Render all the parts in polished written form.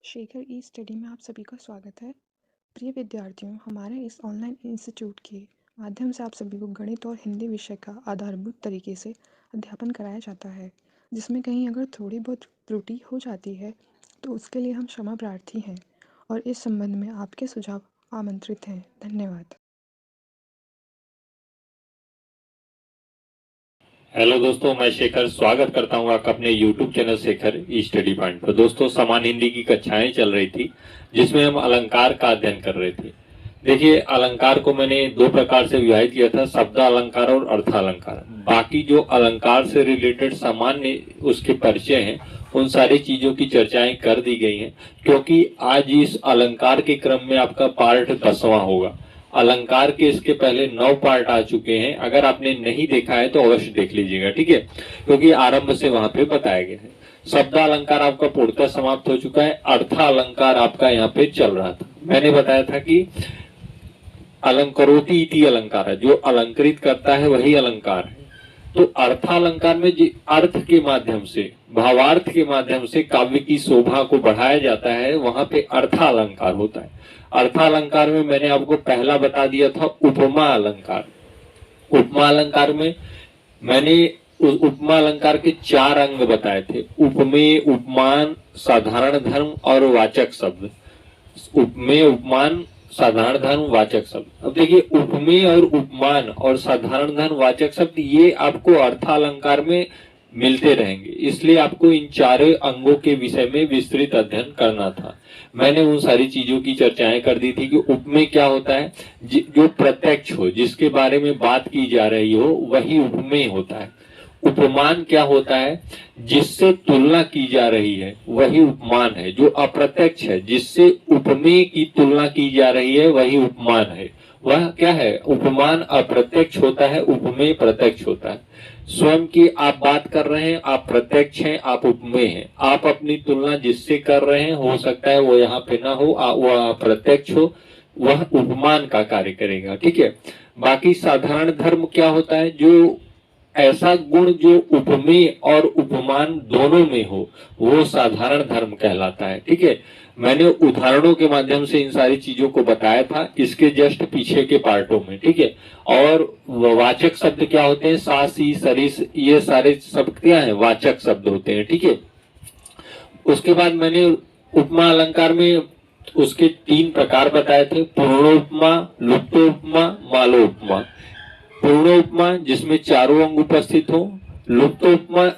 शेखर ई study में आप सभी का स्वागत है। प्रिय विद्यार्थियों, हमारे इस ऑनलाइन इंस्टीट्यूट के माध्यम से आप सभी को गणित और हिंदी विषय का आधारभूत तरीके से अध्यापन कराया जाता है, जिसमें कहीं अगर थोड़ी बहुत त्रुटि हो जाती है तो उसके लिए हम क्षमा प्रार्थी हैं और इस संबंध में आपके सुझाव आमंत्रित हैं। धन्यवाद। हेलो दोस्तों, मैं शेखर स्वागत करता हूं आपका अपने YouTube चैनल शेखर ई स्टडी पॉइंट पर। दोस्तों, सामान्य हिंदी की कक्षाएं चल रही थी जिसमें हम अलंकार का अध्ययन कर रहे थे। देखिए, अलंकार को मैंने दो प्रकार से विभाजित किया था, शब्द अलंकार और अर्थ अलंकार। बाकी जो अलंकार से रिलेटेड सामान्य उसके परिचय हैं, उन सारी चीजों की चर्चाएं कर दी गई हैं, क्योंकि आज इस अलंकार के क्रम में आपका पार्ट 10वां होगा। अलंकार के इसके पहले 9 पार्ट आ चुके हैं। अगर आपने नहीं देखा है तो अवश्य देख लीजिएगा, ठीक है, क्योंकि आरंभ से वहां पे बताया गया है। शब्द अलंकार आपका पूर्णतः समाप्त हो चुका है। अर्थ अलंकार आपका यहाँ पे चल रहा था। मैंने बताया था कि अलंकरोति इति अलंकार है, जो अलंकृत करता है वही अलंकार है। तो अर्थालंकार में अर्थ के माध्यम से, भावार्थ के माध्यम से काव्य की शोभा को बढ़ाया जाता है, वहां पे अर्थालंकार होता है। अर्थालंकार में मैंने आपको पहला बता दिया था उपमा अलंकार। उपमा अलंकार में मैंने उपमा अलंकार के 4 अंग बताए थे: उपमेय, उपमान, साधारण धर्म और वाचक शब्द। उपमेय, उपमान, साधारण धर्म, वाचक शब्द। अब देखिए, उपमेय और उपमान और साधारण धर्म, वाचक शब्द ये आपको अर्थालंकार में मिलते रहेंगे, इसलिए आपको इन चारों अंगों के विषय में विस्तृत अध्ययन करना था। मैंने उन सारी चीजों की चर्चाएं कर दी थी कि उपमेय क्या होता है, जो प्रत्यक्ष हो, जिसके बारे में बात की जा रही हो, वही उपमेय होता है। उपमान क्या होता है, जिससे तुलना की जा रही है, वही उपमान है। जो अप्रत्यक्ष है, जिससे उपमेय की तुलना की जा रही है, वही उपमान है। वह क्या है, उपमान अप्रत्यक्ष होता है, उपमेय प्रत्यक्ष होता है। स्वयं की आप बात कर रहे हैं, आप प्रत्यक्ष हैं, आप उपमेय हैं। आप अपनी तुलना जिससे कर रहे हैं, हो सकता है वो यहाँ पे ना हो, वह अप्रत्यक्ष हो, वह उपमान का कार्य करेगा, ठीक है। बाकी साधारण धर्म क्या होता है, जो ऐसा गुण जो उपमेय और उपमान दोनों में हो, वो साधारण धर्म कहलाता है, ठीक है। मैंने उदाहरणों के माध्यम से इन सारी चीजों को बताया था इसके जस्ट पीछे के पार्टों में, ठीक है। और वाचक शब्द क्या होते हैं, सा, सी, सरिस, ये सारे शब्द क्या है, वाचक शब्द होते हैं, ठीक है। उसके बाद मैंने उपमा अलंकार में उसके 3 प्रकार बताए थे: पूर्णोपमा, लुप्तोपमा, मालोपमा। पूर्ण उपमा जिसमें चारों अंग उपस्थित हो, लुप्त उपमा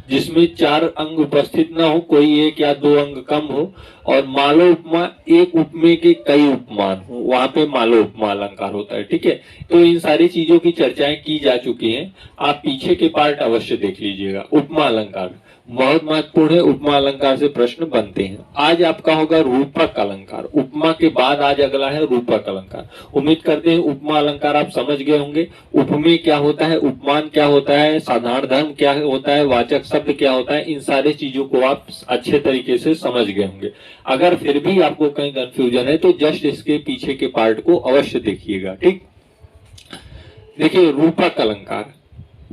जिसमें 4 अंग उपस्थित ना हो, कोई 1 या 2 अंग कम हो, और मालो उपमा एक उपमेय के कई उपमान हो, वहां पे मालो उपमा अलंकार होता है, ठीक है। तो इन सारी चीजों की चर्चाएं की जा चुकी हैं, आप पीछे के पार्ट अवश्य देख लीजिएगा। उपमा अलंकार बहुत महत्वपूर्ण है, उपमा अलंकार से प्रश्न बनते हैं। आज आपका होगा रूपक अलंकार। उपमा के बाद आज अगला है रूपक अलंकार। उम्मीद करते हैं उपमा अलंकार आप समझ गए होंगे। उपमेय क्या होता है, उपमान क्या होता है, साधारण धर्म क्या होता है, वाचक शब्द क्या होता है, इन सारे चीजों को आप अच्छे तरीके से समझ गए होंगे। अगर फिर भी आपको कहीं कंफ्यूजन है तो जस्ट इसके पीछे के पार्ट को अवश्य देखिएगा, ठीक। देखिए, रूपक अलंकार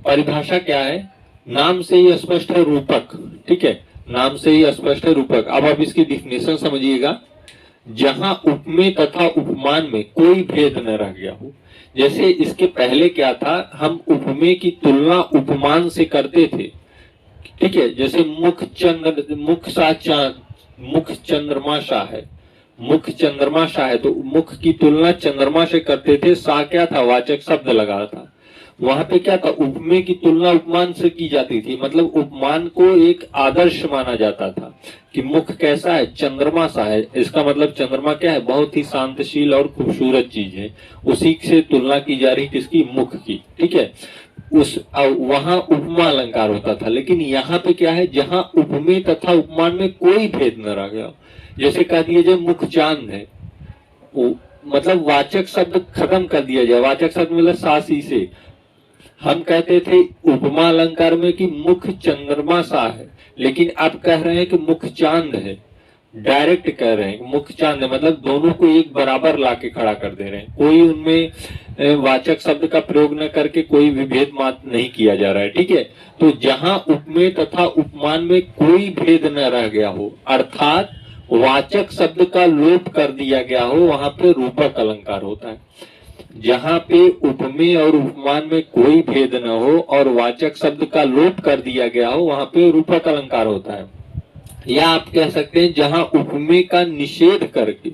परिभाषा क्या है, नाम से ही स्पष्ट है रूपक, ठीक है, नाम से ही स्पष्ट है रूपक। अब आप इसकी डिफिनेशन समझिएगा। जहां उपमेय तथा उपमान में कोई भेद न रह गया हो। जैसे इसके पहले क्या था, हम उपमेय की तुलना उपमान से करते थे, ठीक है। जैसे मुख चंद्रमा सा है, मुख चंद्रमा सा है, तो मुख की तुलना चंद्रमा से करते थे। सा क्या था, वाचक शब्द लगा था। वहां पे क्या था, उपमेय की तुलना उपमान से की जाती थी, मतलब उपमान को एक आदर्श माना जाता था कि मुख कैसा है, चंद्रमा सा है। इसका मतलब चंद्रमा क्या है, बहुत ही शांतशील और खूबसूरत चीज है। उसी से तुलना की जा रही किसकी, मुख की, ठीक है। वहां उपमा अलंकार होता था। लेकिन यहाँ पे क्या है, जहां उपमेय तथा उपमान में कोई भेद न रह गया। जैसे कह दिया जाए मुख चांद है, मतलब वाचक शब्द खत्म कर दिया जाए। वाचक शब्द मतलब सासी से हम कहते थे उपमा अलंकार में कि मुख चंद्रमा सा है, लेकिन आप कह रहे हैं कि मुख चांद है। डायरेक्ट कह रहे हैं मुख चांद है, मतलब दोनों को एक बराबर लाके खड़ा कर दे रहे हैं। कोई उनमें वाचक शब्द का प्रयोग न करके कोई विभेद मात नहीं किया जा रहा है, ठीक है। तो जहां उपमेय तथा उपमान में कोई भेद न रह गया हो, अर्थात वाचक शब्द का लोप कर दिया गया हो वहां पे रूपक अलंकार होता है। जहां पे उपमेय और उपमान में कोई भेद न हो और वाचक शब्द का लोप कर दिया गया हो वहां पे रूपक अलंकार होता है। या आप कह सकते हैं जहां उपमेय का निषेध करके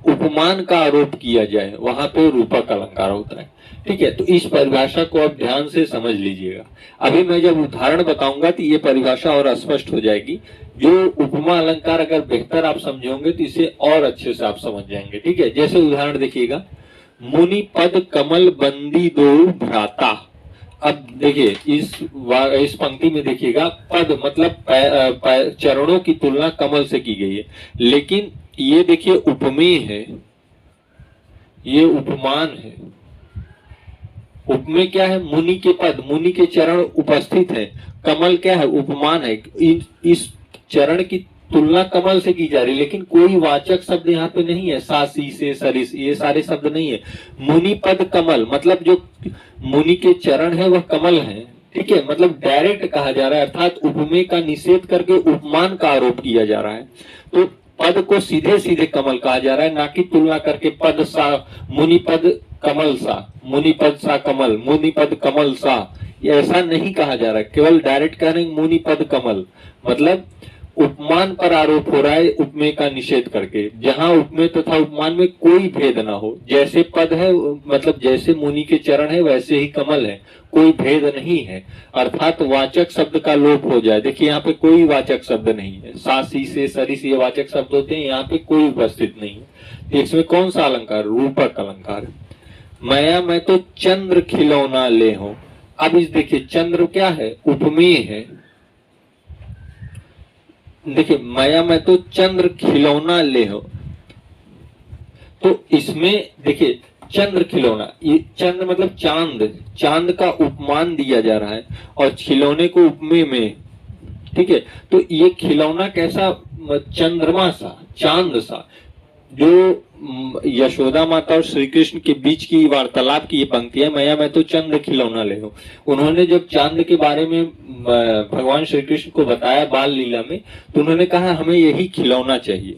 उपमान का आरोप किया जाए वहां पे रूपक अलंकार होता है। ठीक है, तो इस परिभाषा को आप ध्यान से समझ लीजिएगा। अभी मैं जब उदाहरण बताऊंगा तो ये परिभाषा और स्पष्ट हो जाएगी। जो उपमा अलंकार अगर बेहतर आप समझोगे तो इसे और अच्छे से आप समझ जाएंगे। ठीक है, जैसे उदाहरण देखिएगा, मुनि पद कमल बंदी दो भ्राता। अब देखिए इस पंक्ति में देखिएगा, पद मतलब चरणों की तुलना कमल से की गई है, लेकिन ये देखिए उपमेय है, ये उपमान है। उपमेय क्या है? मुनि के पद, मुनि के चरण उपस्थित है। कमल क्या है? उपमान है। इस चरण की तुलना कमल से की जा रही है, लेकिन कोई वाचक शब्द यहाँ पे नहीं है। सा सी से सरिस ये सारे शब्द नहीं है। मुनि पद कमल मतलब जो मुनि के चरण है वह कमल है। ठीक है, मतलब डायरेक्ट कहा जा रहा है, अर्थात उपमेय का निषेध करके उपमान का आरोप किया जा रहा है। तो पद को सीधे सीधे कमल कहा जा रहा है, ना कि तुलना करके पद सा मुनि पद कमल सा, मुनि पद सा कमल, मुनि पद कमल सा, ये ऐसा नहीं कहा जा रहा है। केवल डायरेक्ट कह रहे हैं मुनि पद कमल, मतलब उपमान पर आरोप हो रहा है उपमेय का निषेध करके। जहां उपमेय तथा उपमान में कोई भेद ना हो, जैसे पद है मतलब जैसे मुनि के चरण है वैसे ही कमल है, कोई भेद नहीं है, अर्थात वाचक शब्द का लोप हो जाए। देखिए यहाँ पे कोई वाचक शब्द नहीं है। सा सी से सरिस ये वाचक शब्द होते हैं, यहाँ पे कोई उपस्थित नहीं है। इसमें कौन सा अलंकार? रूपक अलंकार। माया मैं तो चंद्र खिलौना ले हूं। अब इस देखिए चंद्र क्या है? उपमेय है। देखिए माया मैं तो चंद्र खिलौना ले हो, तो इसमें देखिए चंद्र खिलौना, ये चंद्र मतलब चांद, चांद का उपमान दिया जा रहा है और खिलौने को उपमेय में। ठीक है, तो ये खिलौना कैसा? चंद्रमा सा, चांद सा। जो यशोदा माता और श्री कृष्ण के बीच की वार्तालाप की ये पंक्ति है, मैया मैं तो चंद्र खिलौना ले हूं। उन्होंने जब चांद के बारे में भगवान श्री कृष्ण को बताया बाल लीला में, तो उन्होंने कहा हमें यही खिलौना चाहिए,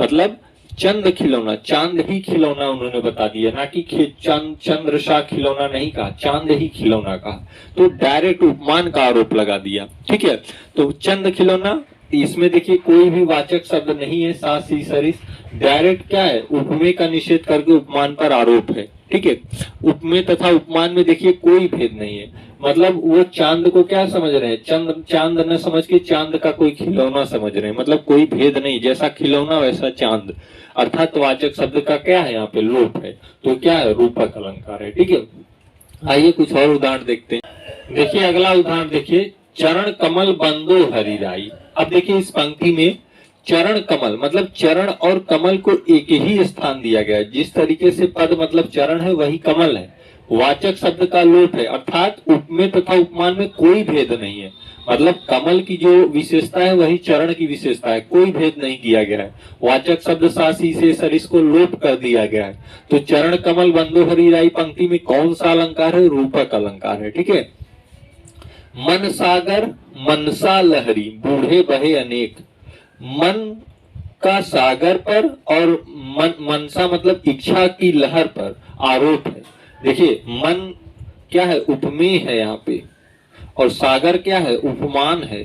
मतलब चंद खिलौना, चांद ही खिलौना उन्होंने बता दिया, ना कि चंद्र सा खिलौना नहीं कहा, चांद ही खिलौना कहा। तो डायरेक्ट उपमान का आरोप लगा दिया। ठीक है, तो चंद खिलौना, इसमें देखिए कोई भी वाचक शब्द नहीं है। सा सी सरिस डायरेक्ट क्या है? उपमेय का निषेध करके उपमान पर आरोप है। ठीक है, उपमेय तथा उपमान में देखिए कोई भेद नहीं है, मतलब वो चांद को क्या समझ रहे हैं? चांद न समझ के चांद का कोई खिलौना समझ रहे हैं, मतलब कोई भेद नहीं, जैसा खिलौना वैसा चांद, अर्थात वाचक शब्द का क्या है? यहाँ पे लोप है। तो क्या है? रूपक अलंकार है। ठीक है, आइए कुछ और उदाहरण देखते हैं। देखिए अगला उदाहरण देखिए, चरण कमल बंदो हरिराई। अब देखिए इस पंक्ति में चरण कमल मतलब चरण और कमल को एक ही स्थान दिया गया है। जिस तरीके से पद मतलब चरण है वही कमल है। वाचक शब्द का लोप है, अर्थात उपमेय तथा उपमान में कोई भेद नहीं है, मतलब कमल की जो विशेषता है वही चरण की विशेषता है, कोई भेद नहीं किया गया है। वाचक शब्द सासी से सरिस को लोप कर दिया गया है। तो चरण कमल बंदो हरिराई पंक्ति में कौन सा अलंकार है? रूपक अलंकार है। ठीक है, मन सागर मनसा लहरी बूढ़े बहे अनेक। मन का सागर पर और मनसा मतलब इच्छा की लहर पर आरोप है। देखिए मन क्या है? उपमेय है यहाँ पे, और सागर क्या है? उपमान है।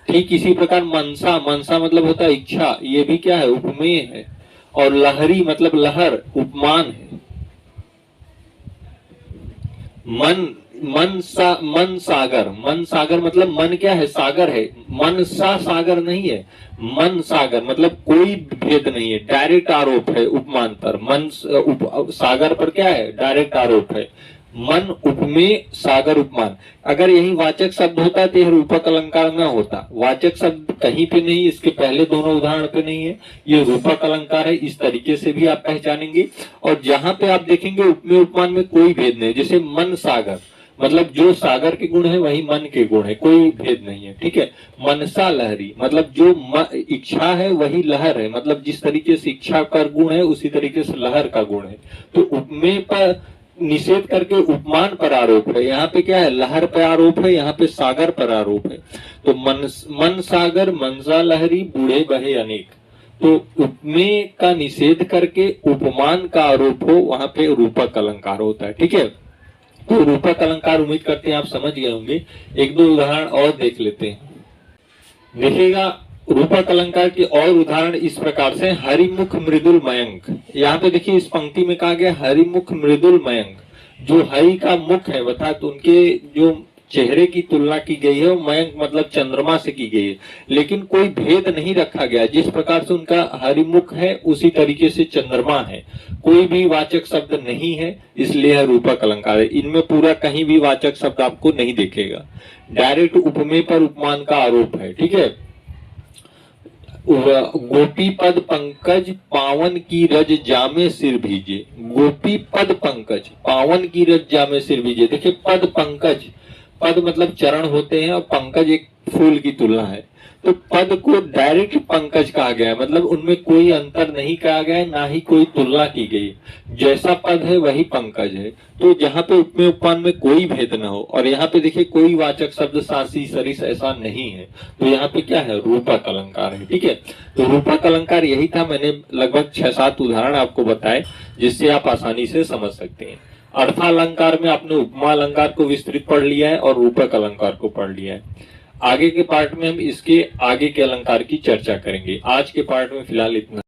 ठीक इसी प्रकार मनसा, मनसा मतलब होता है इच्छा, ये भी क्या है? उपमेय है। और लहरी मतलब लहर, उपमान है। मन सागर, मन सागर मतलब मन क्या है? सागर है। मन सा सागर नहीं है, मन सागर मतलब कोई भेद नहीं है, डायरेक्ट आरोप है उपमान पर। मन सागर पर क्या है? डायरेक्ट आरोप है। मन उपमेय सागर उपमान। अगर यही वाचक शब्द होता तो यह रूपक अलंकार न होता। वाचक शब्द कहीं पे नहीं, इसके पहले दोनों उदाहरण पे नहीं है, ये रूपक अलंकार है। इस तरीके से भी आप पहचानेंगे। और जहां पे आप देखेंगे उपमेय उपमान में कोई भेद नहीं, जैसे मन सागर मतलब जो सागर के गुण है वही मन के गुण है, कोई भेद नहीं है। ठीक है, मनसा लहरी मतलब जो इच्छा है वही लहर है, मतलब जिस तरीके से इच्छा का गुण है उसी तरीके से लहर का गुण है। तो उपमेय पर निषेध करके उपमान पर आरोप है। यहाँ पे क्या है? लहर पर आरोप है, यहाँ पे सागर पर आरोप है। तो मन सागर मनसा लहरी बूढ़े बहे अनेक, तो उपमेय का निषेध करके उपमान का आरोप हो, वहां पे रूपक अलंकार होता है। ठीक है, तो रूपक अलंकार उम्मीद करते हैं आप समझ गए होंगे। एक दो उदाहरण और देख लेते हैं। देखिएगा, रूपक अलंकार के और उदाहरण इस प्रकार से, हरिमुख मृदुल मयंक। यहाँ पे देखिए इस पंक्ति में कहा गया हरिमुख मृदुल मयंक। जो हरि का मुख है अर्थात उनके जो चेहरे की तुलना की गई है, वो मयंक मतलब चंद्रमा से की गई है, लेकिन कोई भेद नहीं रखा गया। जिस प्रकार से उनका हरिमुख है उसी तरीके से चंद्रमा है, कोई भी वाचक शब्द नहीं है, इसलिए है रूपक अलंकार है। इनमें पूरा कहीं भी वाचक शब्द आपको नहीं दिखेगा, डायरेक्ट उपमेय पर उपमान का आरोप है। ठीक है, गोपी पद पंकज पावन की रज जामे सिर भीजे। गोपी पद पंकज पावन की रज जामे सिर भीजे। देखिए पद पंकज, पद मतलब चरण होते हैं और पंकज एक फूल की तुलना है, तो पद को डायरेक्ट पंकज कहा गया है, मतलब उनमें कोई अंतर नहीं कहा गया है, ना ही कोई तुलना की गई। जैसा पद है वही पंकज है। तो जहां पे उपमेय उपमान में कोई भेद ना हो, और यहाँ पे देखिए कोई वाचक शब्द सासी सरिस ऐसा नहीं है, तो यहाँ पे क्या है, रूपक अलंकार है। ठीक है, तो रूपक अलंकार यही था। मैंने लगभग 6-7 उदाहरण आपको बताए जिससे आप आसानी से समझ सकते हैं। अर्थालंकार में आपने उपमा अलंकार को विस्तृत पढ़ लिया है और रूपक अलंकार को पढ़ लिया है। आगे के पार्ट में हम इसके आगे के अलंकार की चर्चा करेंगे। आज के पार्ट में फिलहाल इतना।